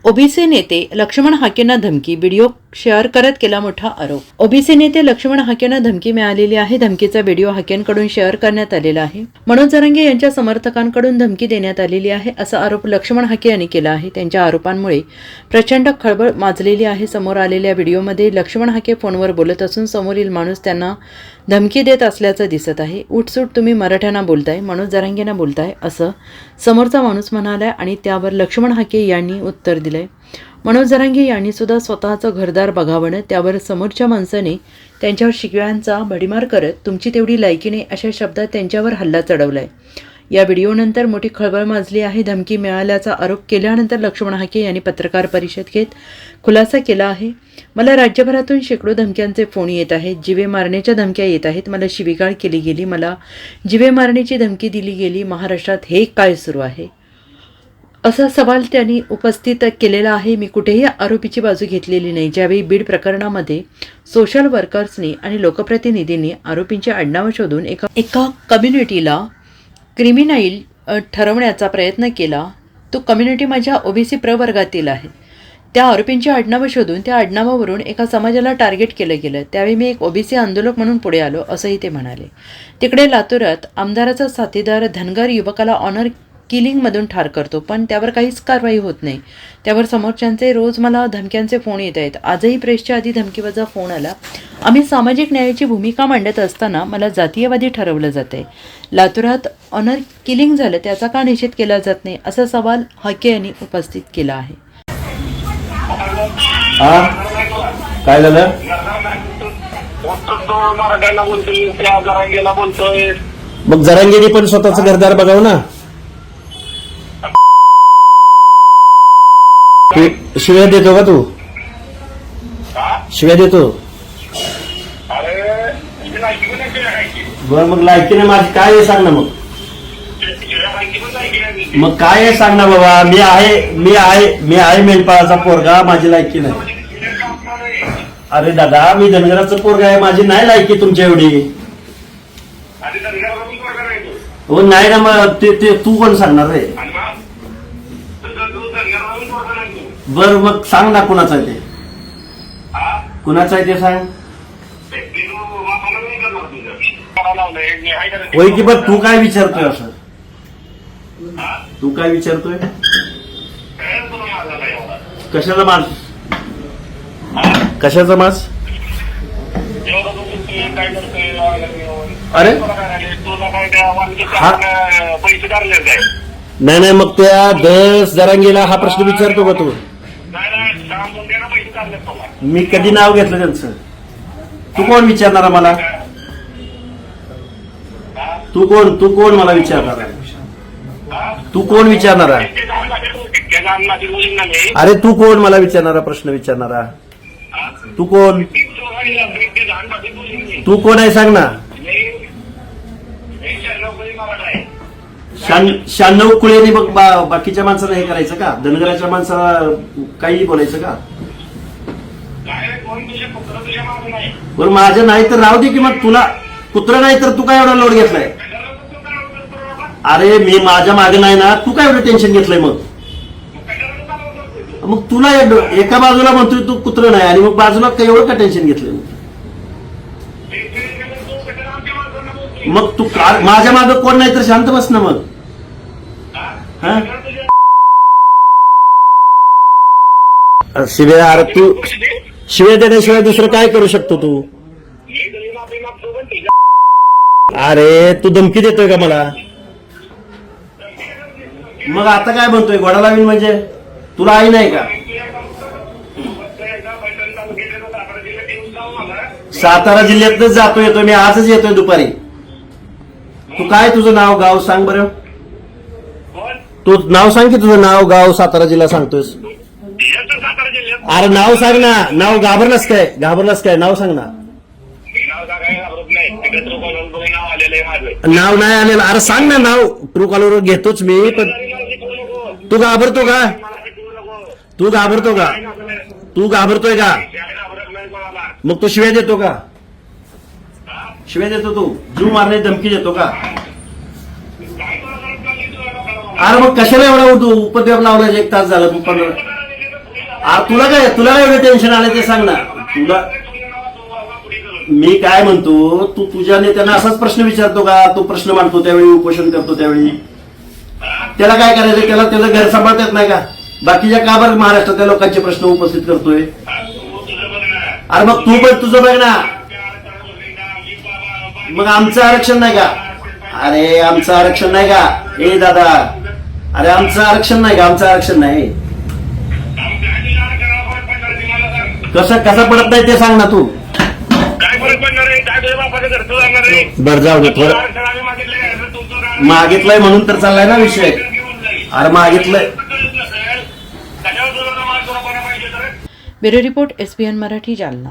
OBC नेते लक्ष्मण हाकेंना धमकी, video share करत केला मोठा आरोप। ओबीसी नेते लक्ष्मण हाकेंना धमकी मिळालेली आहे। धमकीचा व्हिडिओ हाकेंकडून शेअर करण्यात आलेला आहे। मनोज जरांगे यांच्या समर्थकांकडून धमकी देण्यात आलेली आहे असा आरोप लक्ष्मण हाके यांनी केला आहे। त्यांच्या आरोपांमुळे प्रचंड खळबळ माजलेली आहे। समोर आलेल्या व्हिडिओमध्ये लक्ष्मण हाके फोनवर बोलत असून समोरील माणूस त्यांना धमकी देत असल्याचं दिसत आहे। उठसूट तुम्ही मराठ्यांना बोलताय, मनोज जरांगेंना बोलताय असं समोरचा माणूस म्हणाला आणि त्यावर लक्ष्मण हाके यांनी उत्तर दिलंय। मनोज जरांगे यांनी सुद्धा स्वतःचं घरदार बघावं, त्यावर समोरच्या माणसाने त्यांच्यावर शिव्यांचा भडीमार करत तुमची तेवढी लायकी नाही अशा शब्दात त्यांच्यावर हल्ला चढवलाय। या व्हिडिओनंतर मोठी खळबळ माजली आहे। धमकी मिळाल्याचा आरोप केल्यानंतर लक्ष्मण हाके यांनी पत्रकार परिषद घेत खुलासा केला आहे। मला राज्यभरातून शेकडो धमक्यांचे फोन येत आहेत, जीवे मारण्याच्या धमक्या येत आहेत, मला शिवीगाळ केली गेली, मला जीवे मारण्याची धमकी दिली गेली। महाराष्ट्रात हे काय सुरू आहे असा सवाल त्यांनी उपस्थित केलेला आहे। मी कुठेही आरोपीची बाजू घेतलेली नाही। ज्यावेळी बीड प्रकरणामध्ये सोशल वर्कर्सनी आणि लोकप्रतिनिधींनी आरोपींची आडनावं शोधून एका कम्युनिटीला क्रिमिनाईल ठरवण्याचा प्रयत्न केला, तो कम्युनिटी माझ्या ओबीसी प्रवर्गातील आहे। त्या आरोपींची आडनावं शोधून त्या आडनावावरून एका समाजाला टार्गेट केलं गेलं। त्यावेळी मी एक ओबीसी आंदोलक म्हणून पुढे आलो असंही ते म्हणाले। तिकडे लातूरात आमदाराचा साथीदार धनगर युवकाला ऑनर किलिंगमधून ठार करतो, पण त्यावर काहीच कारवाई होत नाही। त्यावर समोरच्यांचे रोज मला धमक्यांचे फोन येत आहेत। आजही प्रेसच्या आधी धमकीवजा फोन आला। आम्ही सामाजिक न्यायाची भूमिका मांडत असताना मला जातीयवादी ठरवलं जाते। लातूरात ऑनर किलिंग झालं, त्याचा का निषेध केला जात नाही असा सवाल हाके यांनी उपस्थित केला आहे। काय झालं? मग जरांगेने पण स्वतःच घरदार बघाव ना। शिव्या देतो का तू? शिव्या देतो? बर मग लायकीने माझी काय आहे सांग ना। मग काय आहे सांग ना बाबा। मी आहे मेंढपाळाचा पोरगा, माझी लायकी नाही। अरे दादा मी धनगराचं पोरगा आहे, माझी नाही लायकी तुमच्या एवढी। हो नाही ना, मग ते तू कोण सांगणार रे? बर मग सांग ना कुणाचं आहे ते, कुणाचं आहे ते सांग। होय की, बघ तू काय विचारतोय असं? तू काय विचारतोय? कशाचा मास? कशाचा मास? अरे नाही मग त्या दस जरांगेला हा प्रश्न विचारतो का तू? मी कधी नाव घेतलं त्यांचं? तू कोण विचारणारा मला? तू कोण मला विचारणारा? तू कोण विचारणारा? अरे तू कोण मला विचारणारा, प्रश्न विचारणारा? तू कोण? तू कोण आहे सांग ना। 96 कुळेनी मग बाकीच्या माणसाला हे करायचं का? धनगराच्या माणसाला काही बोलायचं का? बरं माझं नाही तर राहू दे की, मग तुला पुत्र नाही तर तू काय एवढा लोड घेतलाय? अरे मी माझ्या मागे नाही ना, तू काय एवढं टेन्शन घेतलंय? मग तुला एका बाजूला म्हणतोय तू पुत्र नाही आणि मग बाजूला काय एवढं का टेन्शन घेतलंय? मग तू माझ्या मागे कोण नाही तर शांत बस ना मग। शिव्या? अरे तू शिव्या देण्याशिवाय दुसरं काय करू शकतो तू? अरे तू धमकी देतोय का मला? मग आता काय म्हणतोय घोडा लावीन म्हणजे? तुला आई नाही का? सातारा जिल्ह्यातच जातो येतोय मी, आजच येतोय दुपारी। तू काय तुझं नाव गाव सांग बरं? तू नाव सांग की तुझं नाव गाव सातारा जिल्हा सांगतोयस? अरे नाव सांग ना। नाव घाबरलास काय? नाव सांग ना। नाव नाही आलेलं? अरे सांग ना नाव। ट्रू कॉलर घेतोच मी, पण तू घाबरतो का? तू घाबरतोय का? मग तू शिव्या देतो का? शिव्या देतो तू? जीव मारण्याची धमकी देतो का? अरे मग कशाला एवढा उपद्व्याप लावला? 1 तास झाला तू पण तुला काय एवढं टेन्शन आलं ते सांग ना. तुला मी काय म्हणतो, तू तुझ्या नेत्यांना असाच प्रश्न विचारतो का? तो प्रश्न मांडतो त्यावेळी, उपोषण करतो त्यावेळी, त्याला काय करायचं? त्याला त्याचं घर सांभाळता येत नाही का? बाकीच्या का बरं महाराष्ट्रातल्या लोकांचे प्रश्न उपस्थित करतोय? अरे मग तू पण तुझं बघ ना. मग आमचं आरक्षण नाही का? अरे आमचं आरक्षण नाही का? ए दादा, अरे आमचं आरक्षण नाही का? आमचं आरक्षण नाही. कसं पडत नाही ते सांग ना तू. बरं जाऊ दे. थोडं मागितलंय म्हणून तर चाललाय ना विषय. अरे मागितलंय. Bureau report SBN Marathi, Jalna.